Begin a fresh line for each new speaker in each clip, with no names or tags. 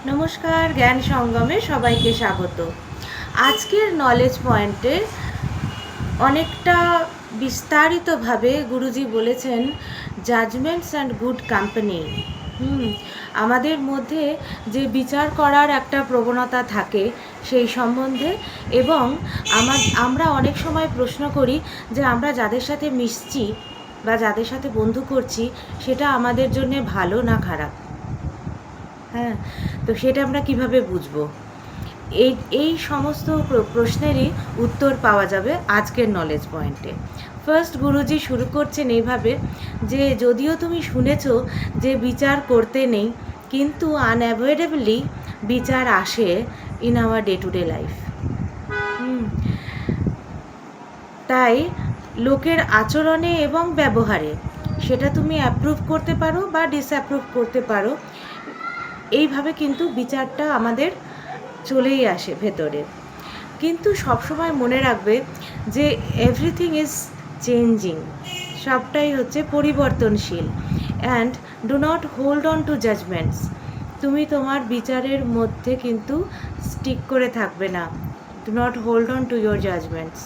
নমস্কার, জ্ঞান সঙ্গমে সবাইকে স্বাগত। আজকের নলেজ পয়েন্টে অনেকটা বিস্তারিতভাবে গুরুজি বলেছেন জাজমেন্টস অ্যান্ড গুড কোম্পানি। আমাদের মধ্যে যে বিচার করার একটা প্রবণতা থাকে সেই সম্বন্ধে, এবং আমরা অনেক সময় প্রশ্ন করি যে আমরা যাদের সাথে মিশছি বা যাদের সাথে বন্ধু করছি সেটা আমাদের জন্য ভালো না খারাপ। হ্যাঁ, তো সেটা আমরা কিভাবে বুঝবো? এই সমস্ত প্রশ্নেরই উত্তর পাওয়া যাবে আজকের নলেজ পয়েন্টে। ফার্স্ট গুরুজি শুরু করছেন এইভাবে যে যদিও তুমি শুনেছো যে বিচার করতে নেই, কিন্তু আনঅ্যাভয়েডেবলি বিচার আসে in our day to day life. তাই লোকের আচরণে এবং ব্যবহারে সেটা তুমি অ্যাপ্রুভ করতে পারো বা ডিসঅ্যাপ্রুভ করতে পারো, এইভাবে কিন্তু বিচারটা আমাদের চলেই আসে ভেতরে। কিন্তু সবসময় মনে রাখবে যে এভরিথিং ইজ চেঞ্জিং, সবটাই হচ্ছে পরিবর্তনশীল। And do not hold on to judgements, তুমি তোমার বিচারের মধ্যে কিন্তু স্টিক করে থাকবে না। Do not hold on to your judgements,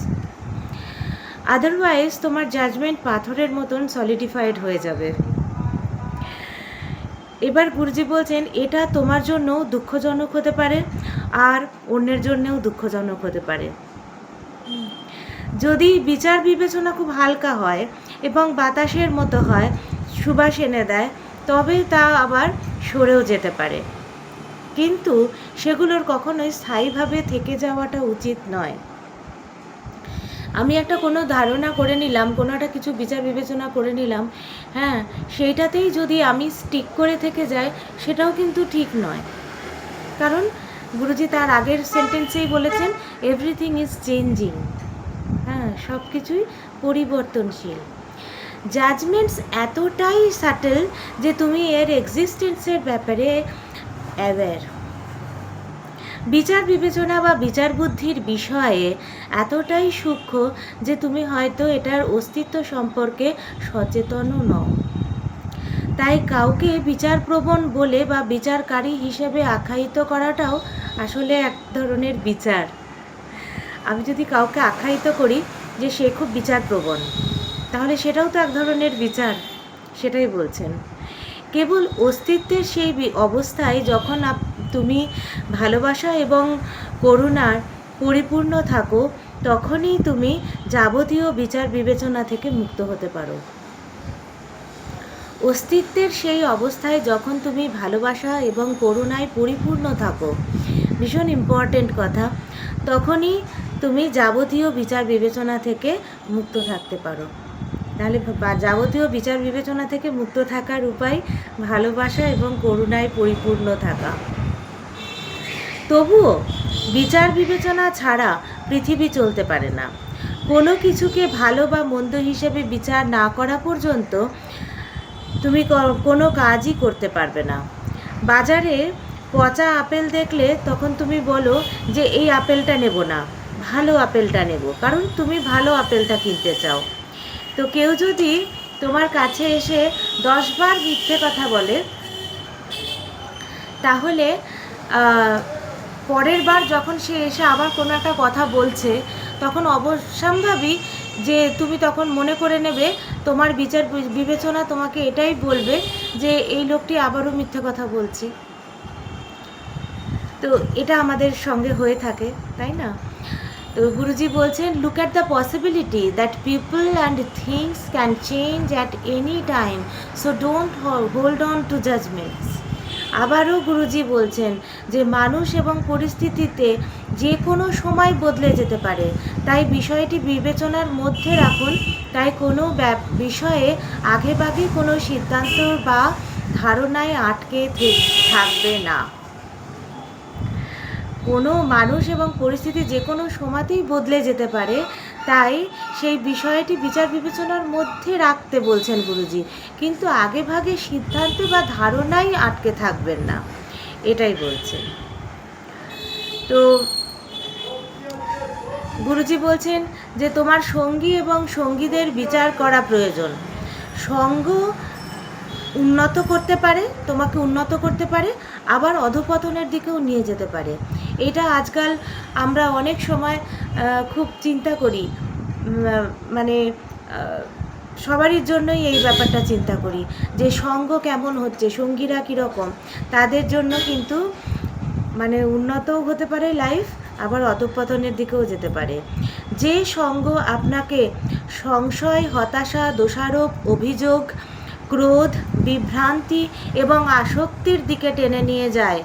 otherwise তোমার জাজমেন্ট পাথরের মতন সলিডিফাইড হয়ে যাবে। এবার গুরুজি বলছেন এটা তোমার জন্যও দুঃখজনক হতে পারে আর অন্যের জন্যেও দুঃখজনক হতে পারে। যদি বিচার বিবেচনা খুব হালকা হয় এবং বাতাসের মতো হয়, সুবাস এনে দেয়, তবে তা আবার সরেও যেতে পারে, কিন্তু সেগুলোর কখনোই স্থায়ীভাবে থেকে যাওয়াটা উচিত নয়। আমি একটা কোনো ধারণা করে নিলাম, কোনো একটা কিছু বিচার বিবেচনা করে নিলাম, হ্যাঁ, সেইটাতেই যদি আমি স্টিক করে থেকে যাই সেটাও কিন্তু ঠিক নয়। কারণ গুরুজি তার আগের সেন্টেন্সেই বলেছেন এভরিথিং ইজ চেঞ্জিং। হ্যাঁ, সব কিছুই পরিবর্তনশীল। জাজমেন্টস এতটাই সাটেল যে তুমি এর এক্সিস্টেন্সের ব্যাপারে অ্যাওয়্যার। বিচার বিবেচনা বা বিচার বুদ্ধির বিষয়ে এতটাই সূক্ষ্ম যে তুমি হয়তো এটার অস্তিত্ব সম্পর্কে সচেতনও নও। তাই কাউকে বিচারপ্রবণ বলে বা বিচারকারী হিসেবে আখ্যায়িত করাটাও আসলে এক ধরনের বিচার। আমি যদি কাউকে আখ্যায়িত করি যে সে খুব বিচারপ্রবণ, তাহলে সেটাও তো এক ধরনের বিচার। সেটাই বলছেন, কেবল অস্তিত্বের সেই অবস্থায় যখন তুমি ভালোবাসা এবং করুণার পরিপূর্ণ থাকো, তখনই তুমি যাবতীয় বিচার বিবেচনা থেকে মুক্ত হতে পারো। অস্তিত্বের সেই অবস্থায় যখন তুমি ভালোবাসা এবং করুণায় পরিপূর্ণ থাকো, ভীষণ ইম্পর্টেন্ট কথা, তখনই তুমি যাবতীয় বিচার বিবেচনা থেকে মুক্ত থাকতে পারো। তাহলে যাবতীয় বিচার বিবেচনা থেকে মুক্ত থাকার উপায় ভালোবাসা এবং করুণায় পরিপূর্ণ থাকা। তবুও বিচার বিবেচনা ছাড়া পৃথিবী চলতে পারে না। কোনো কিছুকে ভালো বা মন্দ হিসেবে বিচার না করা পর্যন্ত তুমি কোনো কাজই করতে পারবে না। বাজারে পচা আপেল দেখলে তখন তুমি বলো যে এই আপেলটা নেব না, ভালো আপেলটা নেব, কারণ তুমি ভালো আপেলটা কিনতে চাও। তো কেউ যদি তোমার কাছে এসে 10 বার মিথ্যে কথা বলে, তাহলে পরের বার যখন সে এসে আবার কোনো একটা কথা বলছে, তখন অবশ্যম্ভাবী যে তুমি তখন মনে করে নেবে, তোমার বিচার বিবেচনা তোমাকে এটাই বলবে যে এই লোকটি আবারও মিথ্যে কথা বলছে। তো এটা আমাদের সঙ্গে হয়ে থাকে, তাই না? তো গুরুজি বলছেন, look at the possibility that people and things can change at any time, so don't hold on to judgements. আবারও গুরুজি বলছেন যে মানুষ এবং পরিস্থিতিতে যে কোনো সময় বদলে যেতে পারে, তাই বিষয়টি বিবেচনার মধ্যে রাখুন। তাই কোনো বিষয়ে আগেভাগে কোনো সিদ্ধান্ত বা ধারণায় আটকে থাকবে না। কোনো মানুষ এবং পরিস্থিতি যে কোনো সময়তেই বদলে যেতে পারে, তাই সেই বিষয়টি বিচার বিবেচনার মধ্যে রাখতে বলছেন গুরুজি, কিন্তু আগেভাগে সিদ্ধান্ত বা ধারণাই আটকে থাকবেন না, এটাই বলছেন। তো গুরুজি বলছেন যে তোমার সঙ্গী এবং সঙ্গীদের বিচার করা প্রয়োজন। সঙ্গ উন্নত করতে পারে, তোমাকে উন্নত করতে পারে, আবার অধঃপতনের দিকেও নিয়ে যেতে পারে। এটা আজকাল আমরা অনেক সময় খুব চিন্তা করি, মানে সবারই জন্যই এই ব্যাপারটা চিন্তা করি যে সঙ্গ কেমন হচ্ছে, সঙ্গীরা কীরকম, তাদের জন্য কিন্তু মানে উন্নতও হতে পারে লাইফ, আবার অধঃপতনের দিকেও যেতে পারে। যে সঙ্গ আপনাকে সংশয়, হতাশা, দোষারোপ, অভিযোগ, ক্রোধ, বিভ্রান্তি এবং আসক্তির দিকে টেনে নিয়ে যায়,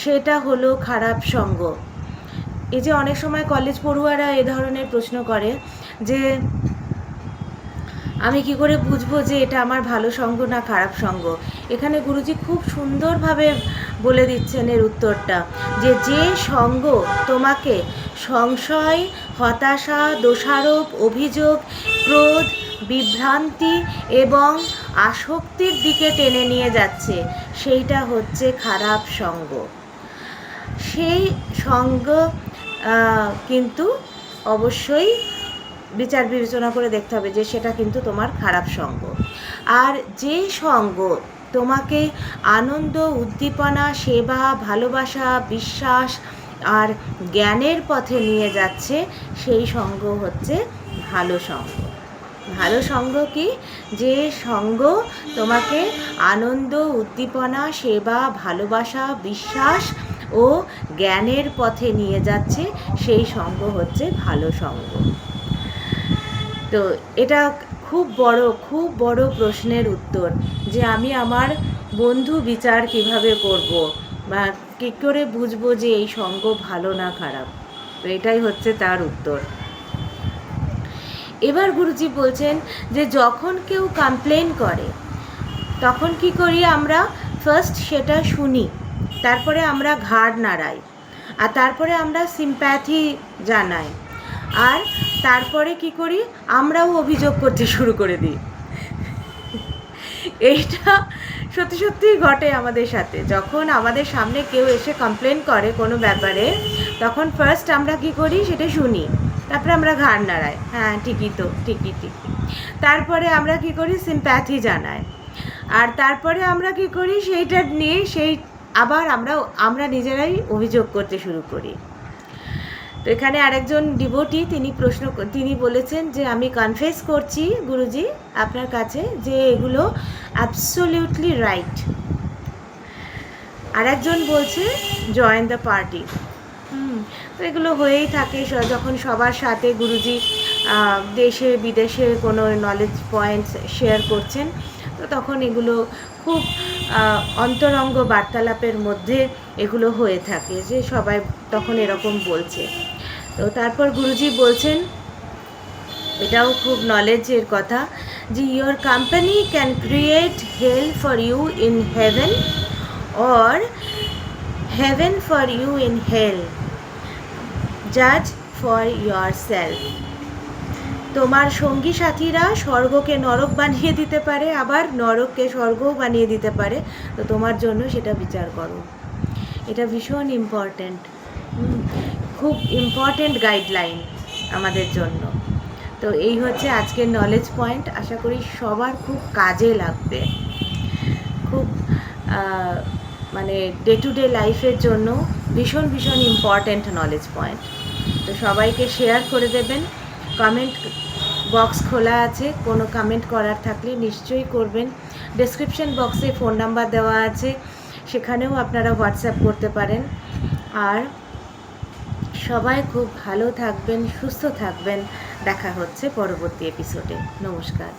সেটা হলো খারাপ সঙ্গ। এই যে অনেক সময় কলেজ পড়ুয়ারা এ ধরনের প্রশ্ন করে যে আমি কি করে বুঝবো যে এটা আমার ভালো সঙ্গ না খারাপ সঙ্গ। এখানে গুরুজি খুব সুন্দরভাবে বলে দিচ্ছেন এর উত্তরটা, যে যে সঙ্গ তোমাকে সংশয়, হতাশা, দোষারোপ, অভিযোগ, ক্রোধ, বিভ্রান্তি এবং আসক্তির দিকে টেনে নিয়ে যাচ্ছে, সেইটা হচ্ছে খারাপ সঙ্গ। সেই সঙ্গ কিন্তু অবশ্যই বিচার বিবেচনা করে দেখতে হবে যে সেটা কিন্তু তোমার খারাপ সঙ্গ। আর যে সঙ্গ তোমাকে আনন্দ, উদ্দীপনা, সেবা, ভালোবাসা, বিশ্বাস আর জ্ঞানের পথে নিয়ে যাচ্ছে, সেই সঙ্গ হচ্ছে ভালো সঙ্গ। ভালো সঙ্গ কি? যে সঙ্গ তোমাকে আনন্দ, উদ্দীপনা, সেবা, ভালোবাসা, বিশ্বাস ও জ্ঞানের পথে নিয়ে যাচ্ছে, সেই সঙ্গ হচ্ছে ভালো সঙ্গ। তো এটা খুব বড় প্রশ্নের উত্তর, যে আমি আমার বন্ধু বিচার কিভাবে করব, বা কী করে বুঝবো যে এই সঙ্গ ভালো না খারাপ। তো এটাই হচ্ছে তার উত্তর। এবার গুরুজি বলছেন যে যখন কেউ কমপ্লেন করে তখন কি করি আমরা? ফার্স্ট সেটা শুনি, তারপরে আমরা ঘাড় নাড়াই, আর তারপরে আমরা সিম্প্যাথি জানাই, আর তারপরে কি করি? আমরাও অভিযোগ করতে শুরু করে দিই। এইটা সত্যি সত্যিই ঘটে আমাদের সাথে। যখন আমাদের সামনে কেউ এসে কমপ্লেন করে কোনো ব্যাপারে, তখন ফার্স্ট আমরা কি করি? সেটা শুনি, তারপরে আমরা ঘাড় নাড়াই, হ্যাঁ ঠিকই তো, ঠিকই। তারপরে আমরা কি করি? সিম্প্যাথি জানাই, আর তারপরে আমরা কি করি? সেইটা নিয়ে আবার আমরা নিজেরাই অভিযোগ করতে শুরু করি। তো এখানে আরেকজন ডিভোটি তিনি বলেছেন যে আমি কনফেস করছি গুরুজি আপনার কাছে যে এগুলো অ্যাবসলিউটলি রাইট। আরেকজন বলছে জয়েন দ্য পার্টি। তো এগুলো হয়েই থাকে যখন সবার সাথে গুরুজি দেশে বিদেশে কোনো নলেজ পয়েন্টস শেয়ার করছেন, তো তখন এগুলো খুব অন্তরঙ্গ বার্তালাপের মধ্যে এগুলো হয়ে থাকে, যে সবাই তখন এরকম বলছে। তো তারপর গুরুজি বলছেন, এটাও খুব নলেজের কথা, যে your company can create hell for you in heaven or heaven for you in hell, জাজ ফর ইয়োর সেলফ। তোমার সঙ্গী সাথীরা স্বর্গকে নরক বানিয়ে দিতে পারে, আবার নরককে স্বর্গও বানিয়ে দিতে পারে, তো তোমার জন্য সেটা বিচার করো। এটা ভীষণ ইম্পর্ট্যান্ট, খুব ইম্পর্ট্যান্ট গাইডলাইন আমাদের জন্য। তো এই হচ্ছে আজকের নলেজ পয়েন্ট। আশা করি সবার খুব কাজে লাগবে, খুব মানে ডে টু ডে লাইফের জন্য ভীষণ ইম্পর্ট্যান্ট নলেজ পয়েন্ট। তো সবাইকে শেয়ার করে দেবেন। কমেন্ট বক্স খোলা আছে, কোনো কমেন্ট করার থাকলে নিশ্চয়ই করবেন। ডেসক্রিপশন বক্সে ফোন নাম্বার দেওয়া আছে, সেখানেও আপনারা হোয়াটসঅ্যাপ করতে পারেন। আর সবাই খুব ভালো থাকবেন, সুস্থ থাকবেন। দেখা হচ্ছে পরবর্তী এপিসোডে। নমস্কার।